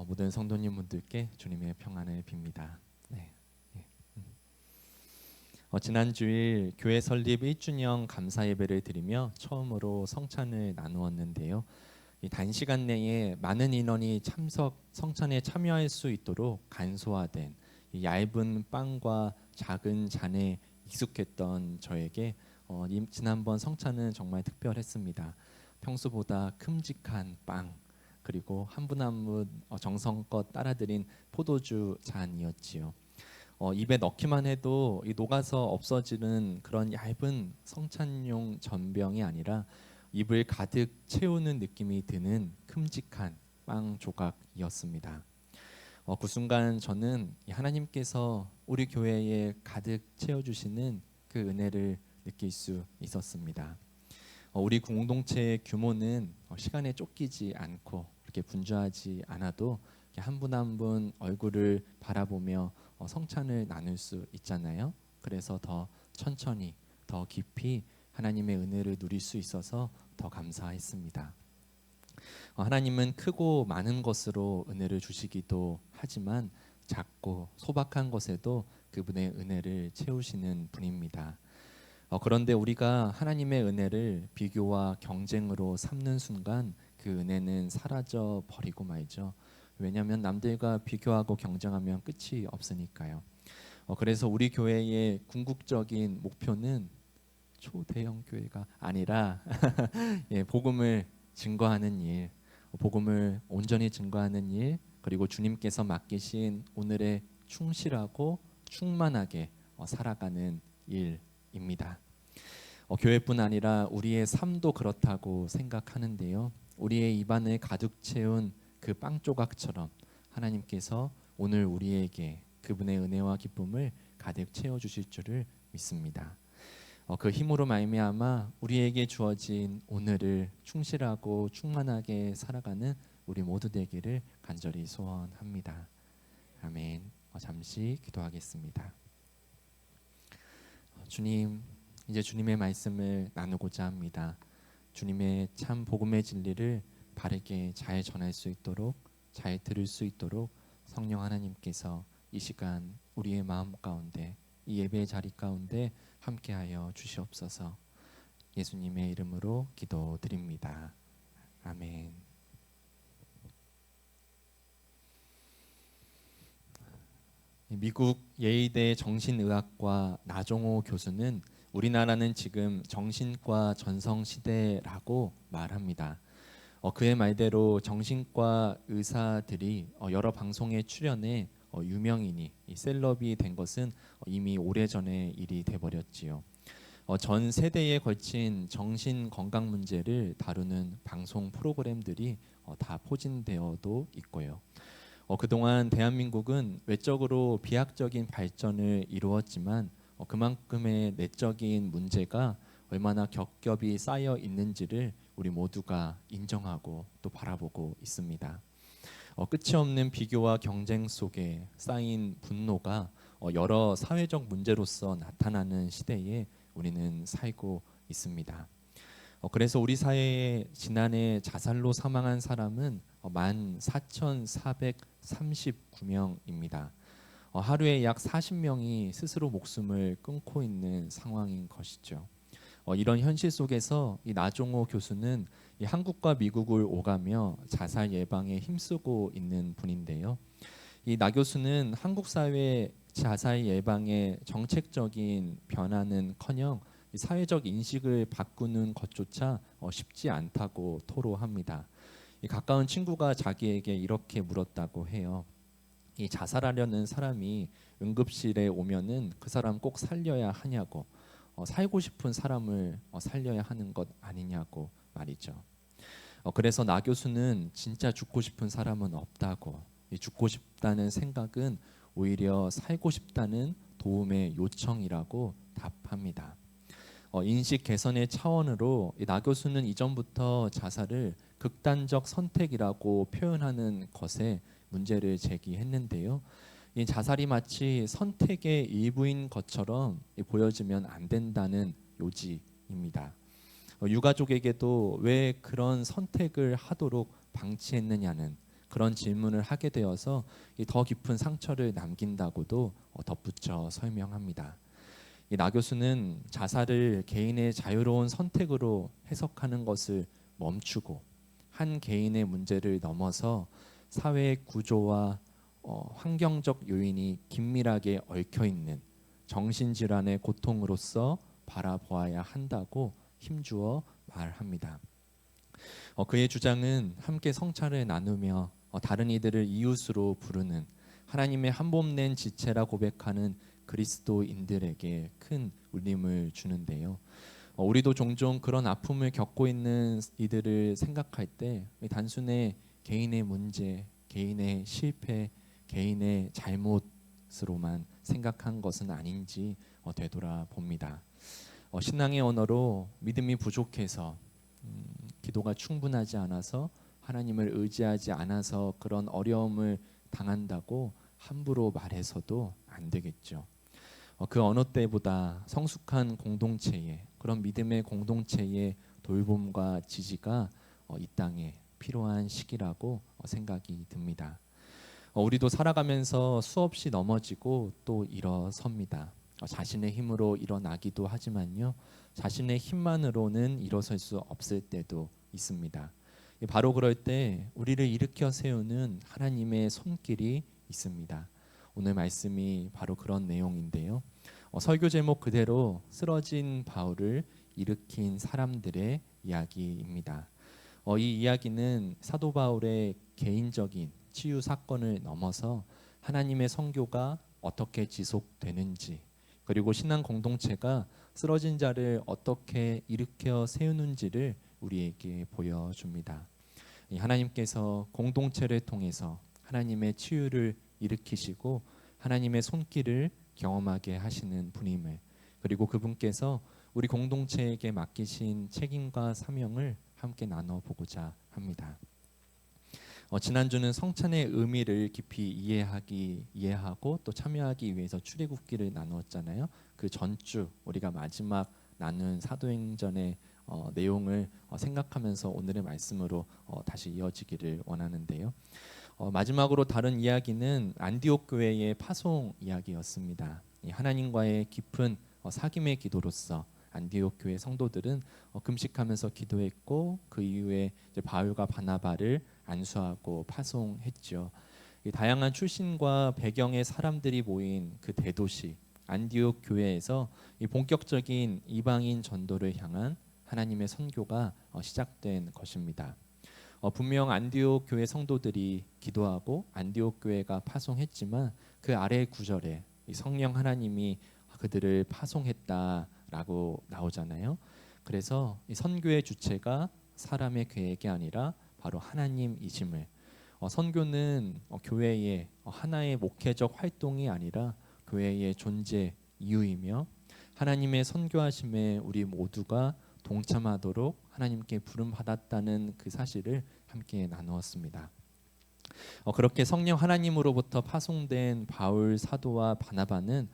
모든 성도님분들께 주님의 평안을 빕니다. 네. 예. 지난 주일 교회 설립 1주년 감사 예배를 드리며 처음으로 성찬을 나누었는데요. 이 단시간 내에 많은 인원이 성찬에 참여할 수 있도록 간소화된 이 얇은 빵과 작은 잔에 익숙했던 저에게 지난번 성찬은 정말 특별했습니다. 평소보다 큼직한 빵, 그리고 한 분 한 분 정성껏 따라드린 포도주 잔이었지요. 입에 넣기만 해도 이 녹아서 없어지는 그런 얇은 성찬용 전병이 아니라 입을 가득 채우는 느낌이 드는 큼직한 빵 조각이었습니다. 그 순간 저는 하나님께서 우리 교회에 가득 채워주시는 그 은혜를 느낄 수 있었습니다. 우리 공동체의 규모는 시간에 쫓기지 않고 그렇게 분주하지 않아도 한 분 한 분 얼굴을 바라보며 성찬을 나눌 수 있잖아요. 그래서 더 천천히 더 깊이 하나님의 은혜를 누릴 수 있어서 더 감사했습니다. 하나님은 크고 많은 것으로 은혜를 주시기도 하지만 작고 소박한 것에도 그분의 은혜를 채우시는 분입니다. 그런데 우리가 하나님의 은혜를 비교와 경쟁으로 삼는 순간 그 은혜는 사라져 버리고 말죠. 왜냐하면 남들과 비교하고 경쟁하면 끝이 없으니까요. 그래서 우리 교회의 궁극적인 목표는 초대형 교회가 아니라 복음을 증거하는 일, 복음을 온전히 증거하는 일, 그리고 주님께서 맡기신 오늘의 충실하고 충만하게 살아가는 일입니다. 교회뿐 아니라 우리의 삶도 그렇다고 생각하는데요. 우리의 입안을 가득 채운 그 빵 조각처럼 하나님께서 오늘 우리에게 그분의 은혜와 기쁨을 가득 채워주실 줄을 믿습니다. 그 힘으로 말미암아 우리에게 주어진 오늘을 충실하고 충만하게 살아가는 우리 모두 되기를 간절히 소원합니다. 아멘. 잠시 기도하겠습니다. 주님, 이제 주님의 말씀을 나누고자 합니다. 주님의 참 복음의 진리를 바르게 잘 전할 수 있도록, 잘 들을 수 있도록 성령 하나님께서 이 시간 우리의 마음 가운데, 이 예배의 자리 가운데 함께하여 주시옵소서. 예수님의 이름으로 기도드립니다. 아멘. 미국 예의대 정신의학과 나종호 교수는 우리나라는 지금 정신과 전성 시대라고 말합니다. 그의 말대로 정신과 의사들이 여러 방송에 출연해 유명인이 셀럽이 된 것은 이미 오래전의 일이 돼버렸지요. 전 세대에 걸친 정신 건강 문제를 다루는 방송 프로그램들이 다 포진되어도 있고요. 그동안 대한민국은 외적으로 비약적인 발전을 이루었지만 그만큼의 내적인 문제가 얼마나 겹겹이 쌓여 있는지를 우리 모두가 인정하고 또 바라보고 있습니다. 끝이 없는 비교와 경쟁 속에 쌓인 분노가 여러 사회적 문제로서 나타나는 시대에 우리는 살고 있습니다. 그래서 우리 사회에 지난해 자살로 사망한 사람은 14,439명입니다. 하루에 약 40명이 스스로 목숨을 끊고 있는 상황인 것이죠. 이런 현실 속에서 이 나종호 교수는 이 한국과 미국을 오가며 자살 예방에 힘쓰고 있는 분인데요. 이 나 교수는 한국 사회 자살 예방의 정책적인 변화는커녕 사회적 인식을 바꾸는 것조차 쉽지 않다고 토로합니다. 이 가까운 친구가 자기에게 이렇게 물었다고 해요. 이 자살하려는 사람이 응급실에 오면은 그 사람 꼭 살려야 하냐고, 살고 싶은 사람을 살려야 하는 것 아니냐고 말이죠. 그래서 나 교수는 진짜 죽고 싶은 사람은 없다고, 이 죽고 싶다는 생각은 오히려 살고 싶다는 도움의 요청이라고 답합니다. 인식 개선의 차원으로 나 교수는 이전부터 자살을 극단적 선택이라고 표현하는 것에 문제를 제기했는데요. 이 자살이 마치 선택의 일부인 것처럼 보여지면 안 된다는 요지입니다. 유가족에게도 왜 그런 선택을 하도록 방치했느냐는, 그런 질문을 하게 되어서 더 깊은 상처를 남긴다고도 덧붙여 설명합니다. 나 교수는 자살을 개인의 자유로운 선택으로 해석하는 것을 멈추고 한 개인의 문제를 넘어서 사회의 구조와 환경적 요인이 긴밀하게 얽혀 있는 정신질환의 고통으로서 바라보아야 한다고 힘주어 말합니다. 그의 주장은 함께 성찬을 나누며 다른 이들을 이웃으로 부르는 하나님의 한몸낸 지체라 고백하는 그리스도인들에게 큰 울림을 주는데요. 우리도 종종 그런 아픔을 겪고 있는 이들을 생각할 때 단순히 개인의 문제, 개인의 실패, 개인의 잘못으로만 생각한 것은 아닌지 되돌아봅니다. 신앙의 언어로 믿음이 부족해서 기도가 충분하지 않아서 하나님을 의지하지 않아서 그런 어려움을 당한다고 함부로 말해서도 안 되겠죠. 그 어느 때보다 성숙한 공동체에, 그런 믿음의 공동체의 돌봄과 지지가 이 땅에 필요한 시기라고 생각이 듭니다. 우리도 살아가면서 수없이 넘어지고 또 일어섭니다. 자신의 힘으로 일어나기도 하지만요, 자신의 힘만으로는 일어설 수 없을 때도 있습니다. 바로 그럴 때 우리를 일으켜 세우는 하나님의 손길이 있습니다. 오늘 말씀이 바로 그런 내용인데요. 설교 제목 그대로 쓰러진 바울을 일으킨 사람들의 이야기입니다. 이 이야기는 사도 바울의 개인적인 치유 사건을 넘어서 하나님의 선교가 어떻게 지속되는지, 그리고 신앙 공동체가 쓰러진 자를 어떻게 일으켜 세우는지를 우리에게 보여줍니다. 하나님께서 공동체를 통해서 하나님의 치유를 일으키시고 하나님의 손길을 경험하게 하시는 분임을, 그리고 그분께서 우리 공동체에게 맡기신 책임과 사명을 함께 나눠보고자 합니다. 지난주는 성찬의 의미를 깊이 이해하고 또 참여하기 위해서 출애굽기를 나누었잖아요. 그 전주 우리가 마지막 나눈 사도행전의 내용을 생각하면서 오늘의 말씀으로 다시 이어지기를 원하는데요. 마지막으로 다른 이야기는 안디옥 교회의 파송 이야기였습니다. 하나님과의 깊은 사귐의 기도로서 안디옥 교회 성도들은 금식하면서 기도했고, 그 이후에 이제 바울과 바나바를 안수하고 파송했죠. 다양한 출신과 배경의 사람들이 모인 그 대도시 안디옥 교회에서 본격적인 이방인 전도를 향한 하나님의 선교가 시작된 것입니다. 분명 안디옥 교회 성도들이 기도하고 안디옥 교회가 파송했지만 그 아래 구절에 성령 하나님이 그들을 파송했다라고 나오잖아요. 그래서 이 선교의 주체가 사람의 계획이 아니라 바로 하나님이심을, 선교는 교회의 하나의 목회적 활동이 아니라 교회의 존재 이유이며 하나님의 선교하심에 우리 모두가 동참하도록 하나님께 부름 받았다는 그 사실을 함께 나누었습니다. 그렇게 성령 하나님으로부터 파송된 바울 사도와 바나바는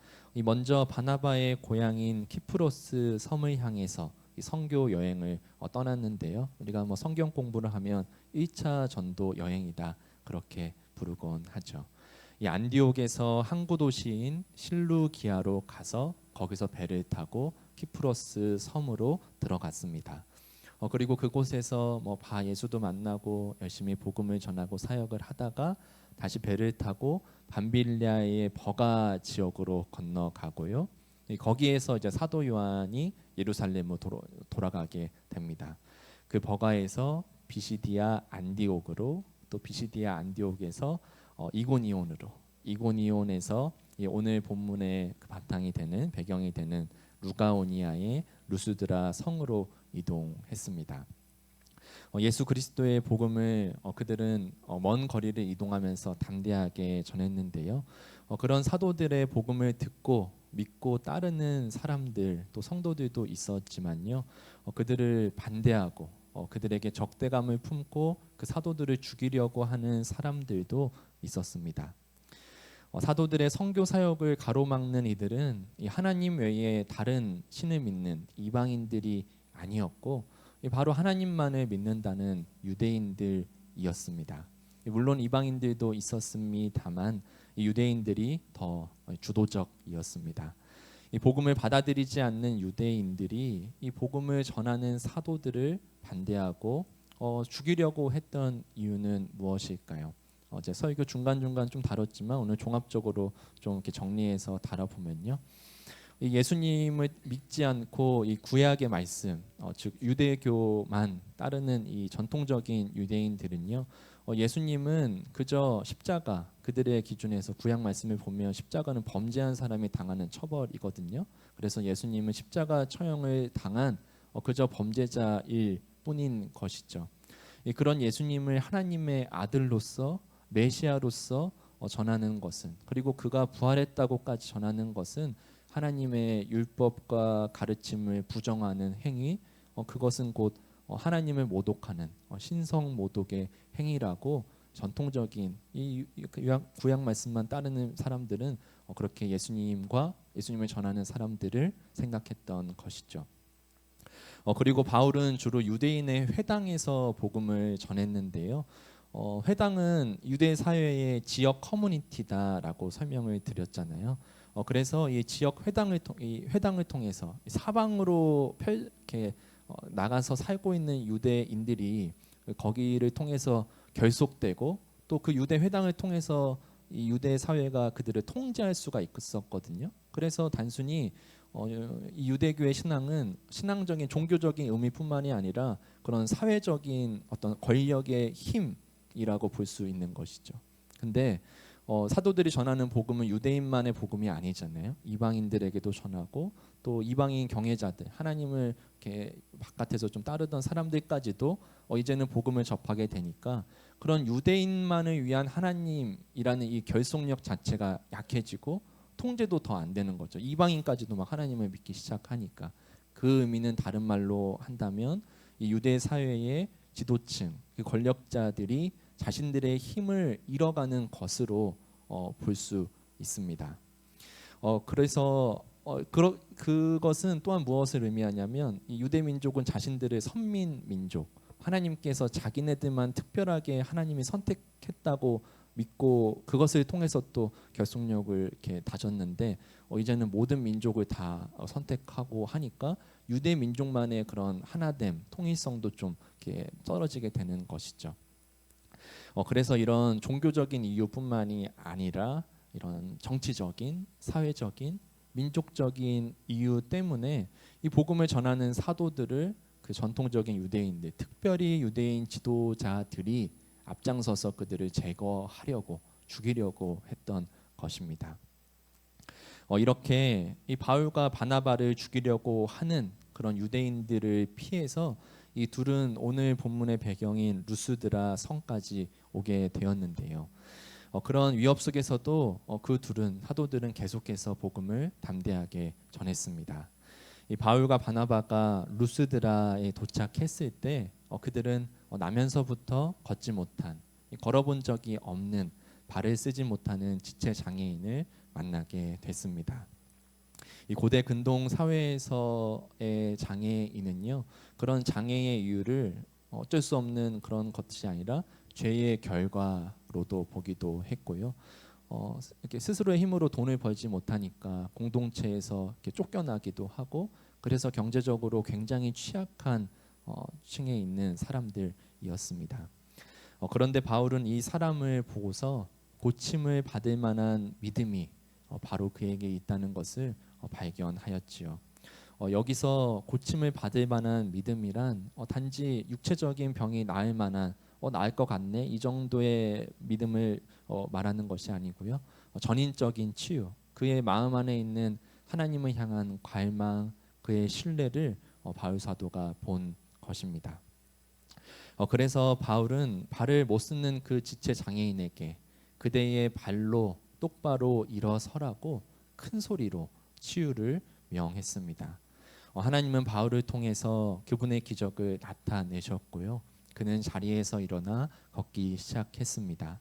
먼저 바나바의 고향인 키프로스 섬을 향해서 선교 여행을 떠났는데요. 우리가 성경 공부를 하면 1차 전도 여행이다 그렇게 부르곤 하죠. 이 안디옥에서 항구 도시인 실루기아로 가서 거기서 배를 타고 키프로스 섬으로 들어갔습니다. 그리고 그곳에서 바 예수도 만나고 열심히 복음을 전하고 사역을 하다가 다시 배를 타고 밤빌리아의 버가 지역으로 건너가고요. 거기에서 이제 사도 요한이 예루살렘으로 돌아가게 됩니다. 그 버가에서 비시디아 안디옥으로, 또 비시디아 안디옥에서 이고니온에서 오늘 본문의 그 바탕이 되는 배경이 되는 루가오니아의 루스드라 성으로 이동했습니다. 예수 그리스도의 복음을 그들은 먼 거리를 이동하면서 담대하게 전했는데요. 그런 사도들의 복음을 듣고 믿고 따르는 사람들, 또 성도들도 있었지만요. 그들을 반대하고 그들에게 적대감을 품고 그 사도들을 죽이려고 하는 사람들도 있었습니다. 사도들의 선교 사역을 가로막는 이들은 하나님 외에 다른 신을 믿는 이방인들이 아니었고 바로 하나님만을 믿는다는 유대인들이었습니다. 물론 이방인들도 있었습니다만 이 유대인들이 더 주도적이었습니다. 이 복음을 받아들이지 않는 유대인들이 이 복음을 전하는 사도들을 반대하고 죽이려고 했던 이유는 무엇일까요? 어제 설교 중간중간 좀 다뤘지만 오늘 종합적으로 좀 이렇게 정리해서 다뤄보면요. 이 예수님을 믿지 않고 이 구약의 말씀, 즉 유대교만 따르는 이 전통적인 유대인들은요, 예수님은 그저 십자가, 그들의 기준에서 구약 말씀을 보면 십자가는 범죄한 사람이 당하는 처벌이거든요. 그래서 예수님은 십자가 처형을 당한 그저 범죄자일 뿐인 것이죠. 그런 예수님을 하나님의 아들로서 메시아로서 전하는 것은, 그리고 그가 부활했다고까지 전하는 것은 하나님의 율법과 가르침을 부정하는 행위, 그것은 곧 하나님을 모독하는 신성 모독의 행위라고 전통적인 이 구약 말씀만 따르는 사람들은 그렇게 예수님을 전하는 사람들을 생각했던 것이죠. 그리고 바울은 주로 유대인의 회당에서 복음을 전했는데요. 회당은 유대 사회의 지역 커뮤니티다라고 설명을 드렸잖아요. 그래서 이 지역 회당을 통해서 사방으로 이렇게 나가서 살고 있는 유대인들이 거기를 통해서 결속되고 또 그 유대 회당을 통해서 이 유대 사회가 그들을 통제할 수가 있었거든요. 그래서 단순히 이 유대교의 신앙은 신앙적인 종교적인 의미뿐만이 아니라 그런 사회적인 어떤 권력의 힘이라고 볼 수 있는 것이죠. 근데 사도들이 전하는 복음은 유대인만의 복음이 아니잖아요. 이방인들에게도 전하고 또 이방인 경외자들, 하나님을 이렇게 바깥에서 좀 따르던 사람들까지도 이제는 복음을 접하게 되니까 그런 유대인만을 위한 하나님이라는 이 결속력 자체가 약해지고 통제도 더 안 되는 거죠. 이방인까지도 막 하나님을 믿기 시작하니까 그 의미는 다른 말로 한다면 이 유대 사회의 지도층, 그 권력자들이 자신들의 힘을 잃어가는 것으로 볼 수 있습니다. 그래서 그것은 또한 무엇을 의미하냐면 이 유대 민족은 자신들의 선민 민족, 하나님께서 자기네들만 특별하게 하나님이 선택했다고 믿고 그것을 통해서 또 결속력을 이렇게 다졌는데 이제는 모든 민족을 다 선택하고 하니까 유대 민족만의 그런 하나됨, 통일성도 좀 이렇게 떨어지게 되는 것이죠. 그래서 이런 종교적인 이유뿐만이 아니라 이런 정치적인, 사회적인, 민족적인 이유 때문에 이 복음을 전하는 사도들을 그 전통적인 유대인들, 특별히 유대인 지도자들이 앞장서서 그들을 제거하려고 죽이려고 했던 것입니다. 이렇게 이 바울과 바나바를 죽이려고 하는 그런 유대인들을 피해서 이 둘은 오늘 본문의 배경인 루스드라 성까지 오게 되었는데요. 그런 위협 속에서도 그 둘은 사도들은 계속해서 복음을 담대하게 전했습니다. 이 바울과 바나바가 루스드라에 도착했을 때 그들은 나면서부터 걷지 못한, 걸어본 적이 없는, 발을 쓰지 못하는 지체 장애인을 만나게 됐습니다. 이 고대 근동 사회에서의 장애인은요, 그런 장애의 이유를 어쩔 수 없는 그런 것이 아니라 죄의 결과로도 보기도 했고요. 이렇게 스스로의 힘으로 돈을 벌지 못하니까 공동체에서 이렇게 쫓겨나기도 하고, 그래서 경제적으로 굉장히 취약한 층에 있는 사람들이었습니다. 그런데 바울은 이 사람을 보고서 고침을 받을 만한 믿음이 바로 그에게 있다는 것을 발견하였지요. 여기서 고침을 받을 만한 믿음이란 단지 육체적인 병이 나을 만한 나을 것 같네 이 정도의 믿음을 말하는 것이 아니고요. 전인적인 치유, 그의 마음 안에 있는 하나님을 향한 갈망, 그의 신뢰를 바울 사도가 본 것입니다. 그래서 바울은 발을 못 쓰는 그 지체 장애인에게 그대의 발로 똑바로 일어서라고 큰 소리로 치유를 명했습니다. 하나님은 바울을 통해서 그분의 기적을 나타내셨고요. 그는 자리에서 일어나 걷기 시작했습니다.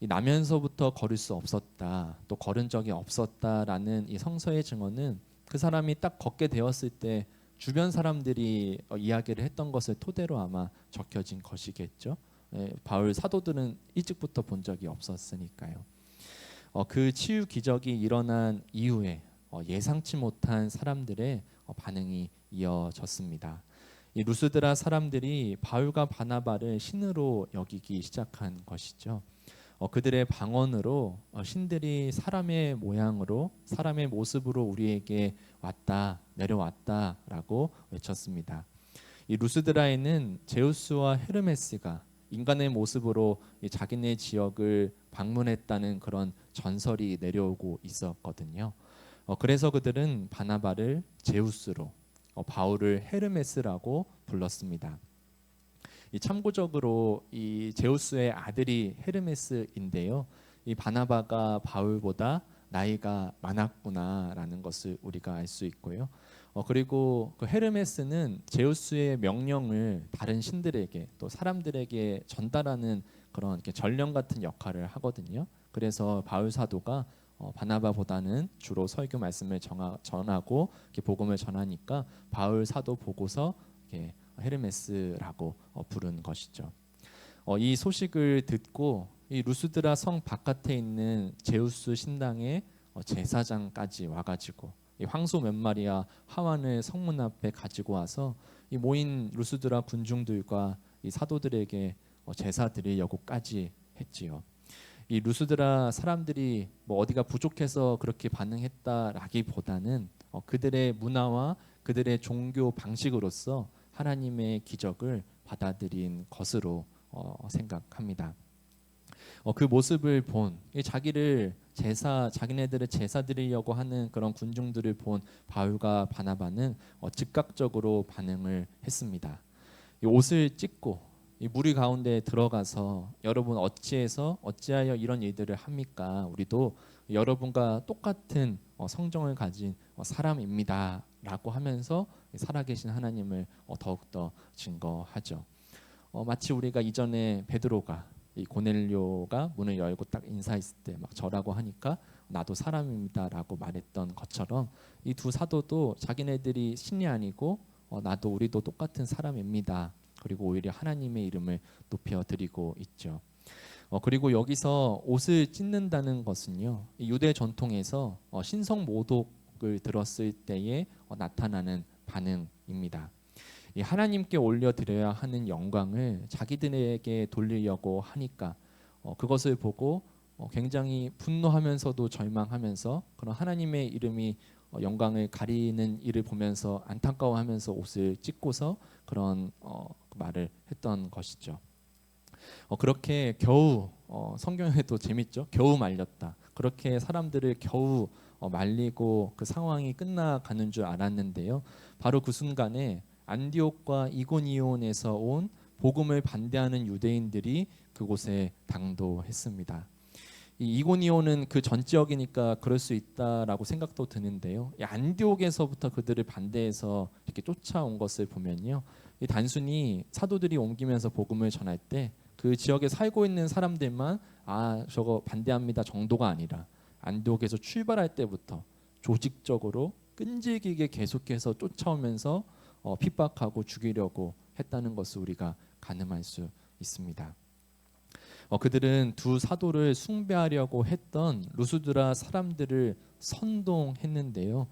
나면서부터 걸을 수 없었다, 또 걸은 적이 없었다라는 이 성서의 증언은 그 사람이 딱 걷게 되었을 때 주변 사람들이 이야기를 했던 것을 토대로 아마 적혀진 것이겠죠. 바울 사도들은 일찍부터 본 적이 없었으니까요. 그 치유 기적이 일어난 이후에 예상치 못한 사람들의 반응이 이어졌습니다. 이 루스드라 사람들이 바울과 바나바를 신으로 여기기 시작한 것이죠. 그들의 방언으로 신들이 사람의 모양으로 사람의 모습으로 우리에게 왔다 내려왔다라고 외쳤습니다. 이 루스드라에는 제우스와 헤르메스가 인간의 모습으로 자기네 지역을 방문했다는 그런 전설이 내려오고 있었거든요. 그래서 그들은 바나바를 제우스로 바울을 헤르메스라고 불렀습니다. 참고적으로 이 제우스의 아들이 헤르메스인데요. 이 바나바가 바울보다 나이가 많았구나라는 것을 우리가 알 수 있고요. 그리고 그 헤르메스는 제우스의 명령을 다른 신들에게 또 사람들에게 전달하는 그런 이렇게 전령 같은 역할을 하거든요. 그래서 바울 사도가 바나바보다는 주로 설교 말씀을 전하고 이렇게 복음을 전하니까 바울 사도 보고서 이렇게 헤르메스라고 부른 것이죠. 이 소식을 듣고 이 루스드라 성 바깥에 있는 제우스 신당의 제사장까지 와가지고 이 황소 몇 마리와 하완을 성문 앞에 가지고 와서 이 모인 루스드라 군중들과 이 사도들에게 제사 드리려고까지 했지요. 이 루스드라 사람들이 뭐 어디가 부족해서 그렇게 반응했다라기보다는 그들의 문화와 그들의 종교 방식으로서 하나님의 기적을 받아들인 것으로 생각합니다. 그 모습을 본 자기네들을 제사 드리려고 하는 그런 군중들을 본 바울과 바나바는 즉각적으로 반응을 했습니다. 이 옷을 찢고 이 무리 가운데 들어가서 여러분 어찌하여 이런 일들을 합니까? 우리도 여러분과 똑같은 성정을 가진 사람입니다라고 하면서 살아계신 하나님을 더욱더 증거하죠. 마치 우리가 이전에 베드로가 이 고넬료가 문을 열고 딱 인사했을 때 막 저라고 하니까 나도 사람입니다라고 말했던 것처럼 이 두 사도도 자기네들이 신이 아니고 나도 우리도 똑같은 사람입니다. 그리고 오히려 하나님의 이름을 높여 드리고 있죠. 그리고 여기서 옷을 찢는다는 것은요, 유대 전통에서 신성 모독을 들었을 때에 나타나는 반응입니다. 이 하나님께 올려드려야 하는 영광을 자기들에게 돌리려고 하니까 그것을 보고 굉장히 분노하면서도 절망하면서 그런 하나님의 이름이 영광을 가리는 일을 보면서 안타까워하면서 옷을 찢고서 그런 말을 했던 것이죠. 그렇게 겨우 성경에도 재밌죠. 겨우 말렸다. 그렇게 사람들을 겨우 말리고 그 상황이 끝나가는 줄 알았는데요. 바로 그 순간에 안디옥과 이고니온에서 온 복음을 반대하는 유대인들이 그곳에 당도했습니다. 이 이고니온은 그 전 지역이니까 그럴 수 있다라고 생각도 드는데요. 이 안디옥에서부터 그들을 반대해서 이렇게 쫓아온 것을 보면요. 이 단순히 사도들이 옮기면서 복음을 전할 때 그 지역에 살고 있는 사람들만 저거 반대합니다 정도가 아니라 안디옥에서 출발할 때부터 조직적으로 끈질기게 계속해서 쫓아오면서 핍박하고 죽이려고 했다는 것을 우리가 가늠할 수 있습니다. 그들은 두 사도를 숭배하려고 했던 루스드라 사람들을 선동했는데요.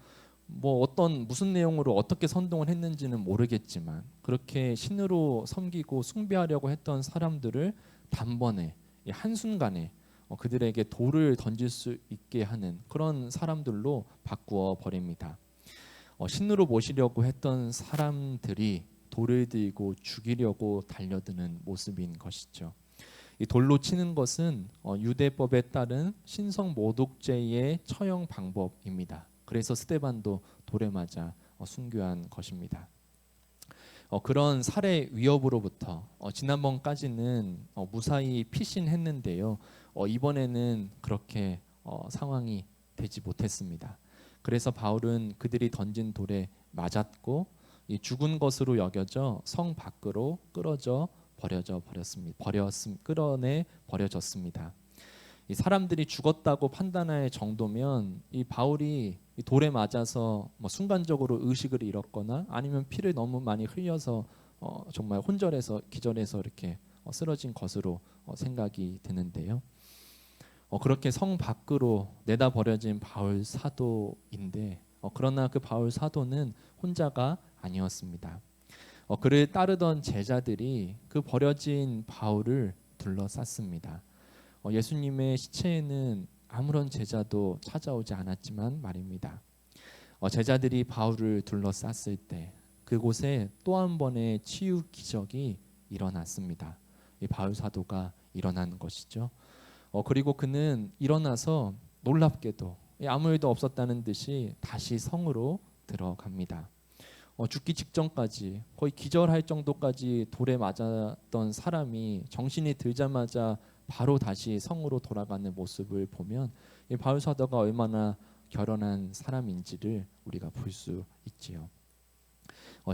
무슨 내용으로 어떻게 선동을 했는지는 모르겠지만 그렇게 신으로 섬기고 숭배하려고 했던 사람들을 단번에 한순간에 그들에게 돌을 던질 수 있게 하는 그런 사람들로 바꾸어 버립니다. 신으로 모시려고 했던 사람들이 돌을 들고 죽이려고 달려드는 모습인 것이죠. 이 돌로 치는 것은 유대법에 따른 신성 모독죄의 처형 방법입니다. 그래서 스데반도 돌에 맞아 순교한 것입니다. 그런 살해 위협으로부터 지난번까지는 무사히 피신했는데요. 이번에는 그렇게 상황이 되지 못했습니다. 그래서 바울은 그들이 던진 돌에 맞았고 죽은 것으로 여겨져 성 밖으로 끌어내 버려졌습니다. 이 사람들이 죽었다고 판단할 정도면 이 바울이 이 돌에 맞아서 순간적으로 의식을 잃었거나 아니면 피를 너무 많이 흘려서 정말 혼절해서 기절해서 이렇게 쓰러진 것으로 생각이 드는데요. 그렇게 성 밖으로 내다 버려진 바울 사도인데 그러나 그 바울 사도는 혼자가 아니었습니다. 그를 따르던 제자들이 그 버려진 바울을 둘러쌌습니다. 예수님의 시체에는 아무런 제자도 찾아오지 않았지만 말입니다. 제자들이 바울을 둘러쌌을 때 그곳에 또 한 번의 치유 기적이 일어났습니다. 이 바울 사도가 일어난 것이죠. 그리고 그는 일어나서 놀랍게도 아무 일도 없었다는 듯이 다시 성으로 들어갑니다. 죽기 직전까지 거의 기절할 정도까지 돌에 맞았던 사람이 정신이 들자마자 바로 다시 성으로 돌아가는 모습을 보면 이 바울 사도가 얼마나 결연한 사람인지를 우리가 볼 수 있지요.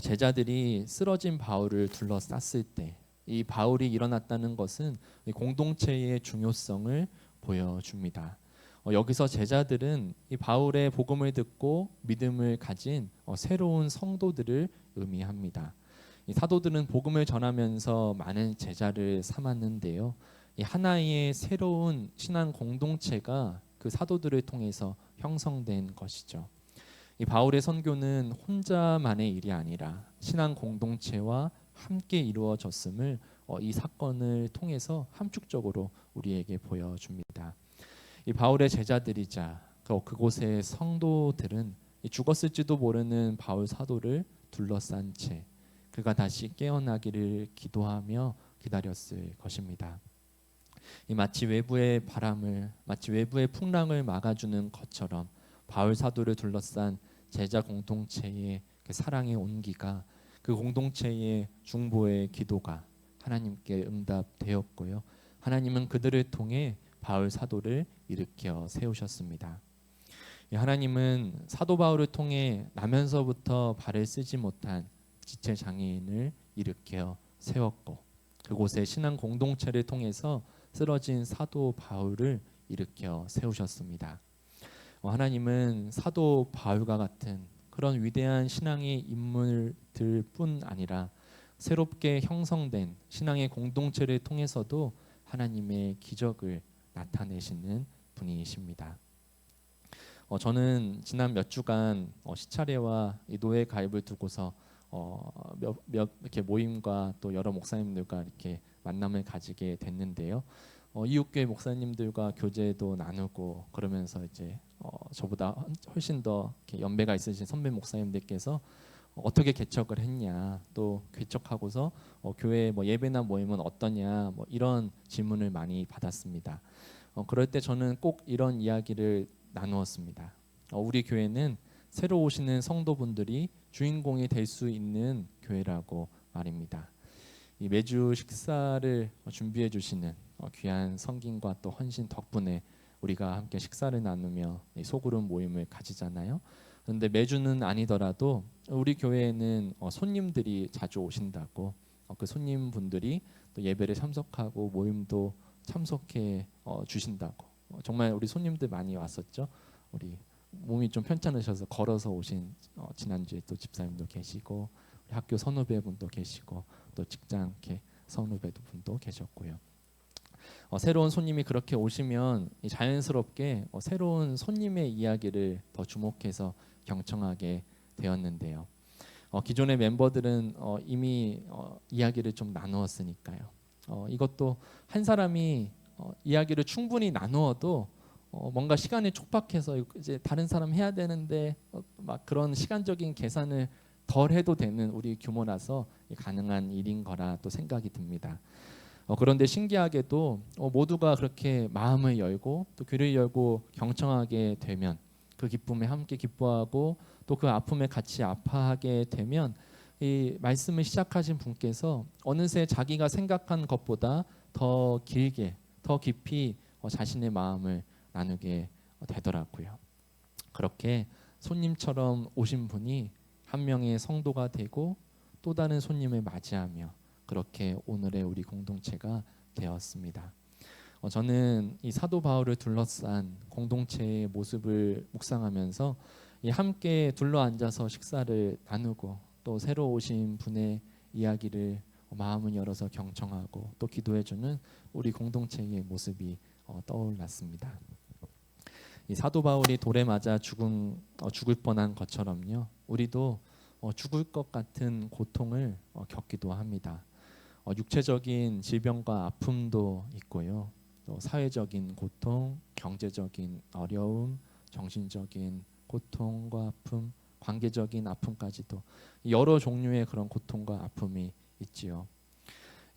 제자들이 쓰러진 바울을 둘러쌌을 때 이 바울이 일어났다는 것은 이 공동체의 중요성을 보여줍니다. 여기서 제자들은 이 바울의 복음을 듣고 믿음을 가진 새로운 성도들을 의미합니다. 이 사도들은 복음을 전하면서 많은 제자를 삼았는데요. 이 하나의 새로운 신앙 공동체가 그 사도들을 통해서 형성된 것이죠. 이 바울의 선교는 혼자만의 일이 아니라 신앙 공동체와 함께 이루어졌음을 이 사건을 통해서 함축적으로 우리에게 보여줍니다. 이 바울의 제자들이자 그곳의 성도들은 죽었을지도 모르는 바울 사도를 둘러싼 채 그가 다시 깨어나기를 기도하며 기다렸을 것입니다. 마치 외부의 바람을, 마치 외부의 풍랑을 막아주는 것처럼 바울 사도를 둘러싼 제자 공동체의 그 사랑의 온기가 그 공동체의 중보의 기도가 하나님께 응답되었고요. 하나님은 그들을 통해 바울 사도를 일으켜 세우셨습니다. 하나님은 사도 바울을 통해 나면서부터 발을 쓰지 못한 지체 장애인을 일으켜 세웠고 그곳의 신앙 공동체를 통해서 쓰러진 사도 바울을 일으켜 세우셨습니다. 하나님은 사도 바울과 같은 그런 위대한 신앙의 인물들뿐 아니라 새롭게 형성된 신앙의 공동체를 통해서도 하나님의 기적을 나타내시는 분이십니다. 저는 지난 몇 주간 시차례와 이 노예 가입을 두고서 몇 이렇게 모임과 또 여러 목사님들과 이렇게 만남을 가지게 됐는데요. 이웃교회 목사님들과 교제도 나누고 그러면서 이제 저보다 훨씬 더 이렇게 연배가 있으신 선배 목사님들께서 어떻게 개척을 했냐, 또 개척하고서 교회 뭐 예배나 모임은 어떠냐, 뭐 이런 질문을 많이 받았습니다. 그럴 때 저는 꼭 이런 이야기를 나누었습니다. 우리 교회는 새로 오시는 성도분들이 주인공이 될 수 있는 교회라고 말입니다. 이 매주 식사를 준비해 주시는 귀한 성김과 또 헌신 덕분에 우리가 함께 식사를 나누며 소그룹 모임을 가지잖아요. 그런데 매주는 아니더라도 우리 교회에는 손님들이 자주 오신다고 그 손님분들이 또 예배를 참석하고 모임도 참석해 주신다고 정말 우리 손님들 많이 왔었죠. 우리 몸이 좀 편찮으셔서 걸어서 오신 지난주에 또 집사님도 계시고 우리 학교 선후배분도 계시고 또 직장 이렇게 선후배분도 계셨고요. 새로운 손님이 그렇게 오시면 자연스럽게 새로운 손님의 이야기를 더 주목해서 경청하게 되었는데요. 기존의 멤버들은 이미 이야기를 좀 나누었으니까요. 이것도 한 사람이 이야기를 충분히 나누어도 뭔가 시간이 촉박해서 이제 다른 사람 해야 되는데 막 그런 시간적인 계산을 덜 해도 되는 우리 규모라서 가능한 일인 거라 또 생각이 듭니다. 그런데 신기하게도 모두가 그렇게 마음을 열고 또 귀를 열고 경청하게 되면 그 기쁨에 함께 기뻐하고 또 그 아픔에 같이 아파하게 되면 이 말씀을 시작하신 분께서 어느새 자기가 생각한 것보다 더 길게 더 깊이 자신의 마음을 나누게 되더라고요. 그렇게 손님처럼 오신 분이 한 명의 성도가 되고 또 다른 손님을 맞이하며 그렇게 오늘의 우리 공동체가 되었습니다. 저는 이 사도 바울을 둘러싼 공동체의 모습을 묵상하면서 이 함께 둘러 앉아서 식사를 나누고 또 새로 오신 분의 이야기를 마음을 열어서 경청하고 또 기도해주는 우리 공동체의 모습이 떠올랐습니다. 이 사도 바울이 돌에 맞아 죽을 뻔한 것처럼요, 우리도 죽을 것 같은 고통을 겪기도 합니다. 육체적인 질병과 아픔도 있고요, 또 사회적인 고통, 경제적인 어려움, 정신적인 고통과 아픔, 관계적인 아픔까지도 여러 종류의 그런 고통과 아픔이 있지요.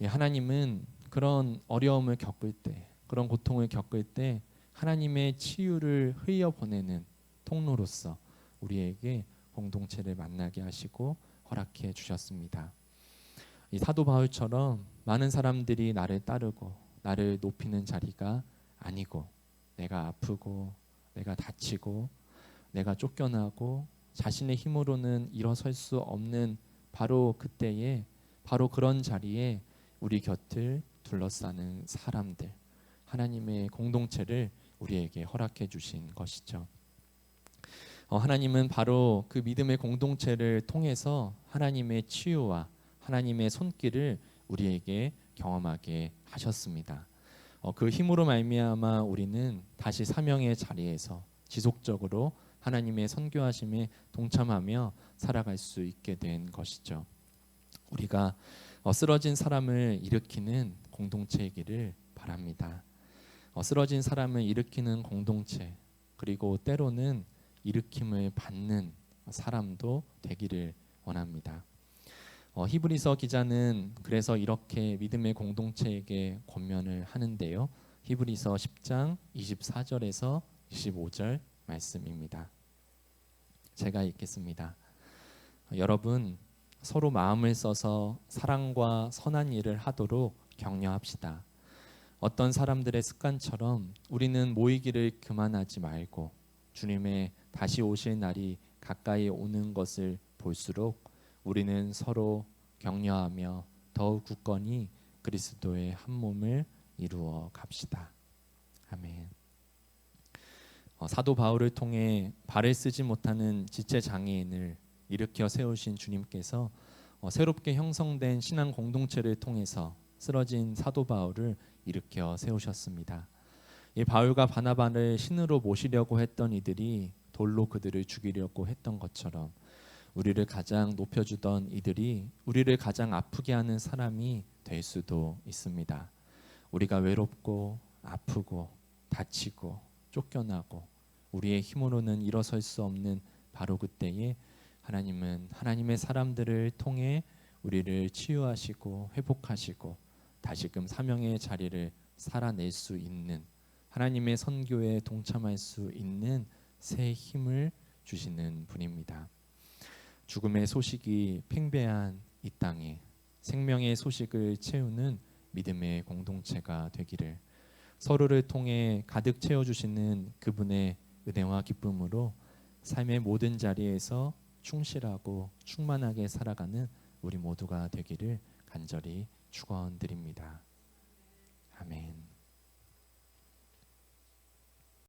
하나님은 그런 어려움을 겪을 때, 그런 고통을 겪을 때 하나님의 치유를 흘려보내는 통로로서 우리에게 공동체를 만나게 하시고 허락해 주셨습니다. 이 사도 바울처럼 많은 사람들이 나를 따르고 나를 높이는 자리가 아니고, 내가 아프고 내가 다치고 내가 쫓겨나고 자신의 힘으로는 일어설 수 없는 바로 그때에, 바로 그런 자리에 우리 곁을 둘러싸는 사람들, 하나님의 공동체를 우리에게 허락해 주신 것이죠. 하나님은 바로 그 믿음의 공동체를 통해서 하나님의 치유와 하나님의 손길을 우리에게 경험하게 하셨습니다. 그 힘으로 말미암아 우리는 다시 사명의 자리에서 지속적으로 하나님의 선교하심에 동참하며 살아갈 수 있게 된 것이죠. 우리가 쓰러진 사람을 일으키는 공동체이기를 바랍니다. 쓰러진 사람을 일으키는 공동체, 그리고 때로는 일으킴을 받는 사람도 되기를 원합니다. 히브리서 기자는 그래서 이렇게 믿음의 공동체에게 권면을 하는데요, 히브리서 10장 24절에서 25절 말씀입니다. 제가 읽겠습니다. 여러분, 서로 마음을 써서 사랑과 선한 일을 하도록 격려합시다. 어떤 사람들의 습관처럼 우리는 모이기를 그만하지 말고 주님의 다시 오실 날이 가까이 오는 것을 볼수록 우리는 서로 격려하며 더욱 굳건히 그리스도의 한 몸을 이루어 갑시다. 아멘. 사도 바울을 통해 발을 쓰지 못하는 지체 장애인을 일으켜 세우신 주님께서 새롭게 형성된 신앙 공동체를 통해서 쓰러진 사도 바울을 일으켜 세우셨습니다. 이 바울과 바나바를 신으로 모시려고 했던 이들이 돌로 그들을 죽이려고 했던 것처럼, 우리를 가장 높여주던 이들이 우리를 가장 아프게 하는 사람이 될 수도 있습니다. 우리가 외롭고 아프고 다치고 쫓겨나고 우리의 힘으로는 일어설 수 없는 바로 그때에 하나님은 하나님의 사람들을 통해 우리를 치유하시고 회복하시고 다시금 사명의 자리를 살아낼 수 있는, 하나님의 선교에 동참할 수 있는 새 힘을 주시는 분입니다. 죽음의 소식이 팽배한 이 땅에 생명의 소식을 채우는 믿음의 공동체가 되기를, 서로를 통해 가득 채워주시는 그분의 은혜와 기쁨으로 삶의 모든 자리에서 충실하고 충만하게 살아가는 우리 모두가 되기를 간절히 축원드립니다. 아멘.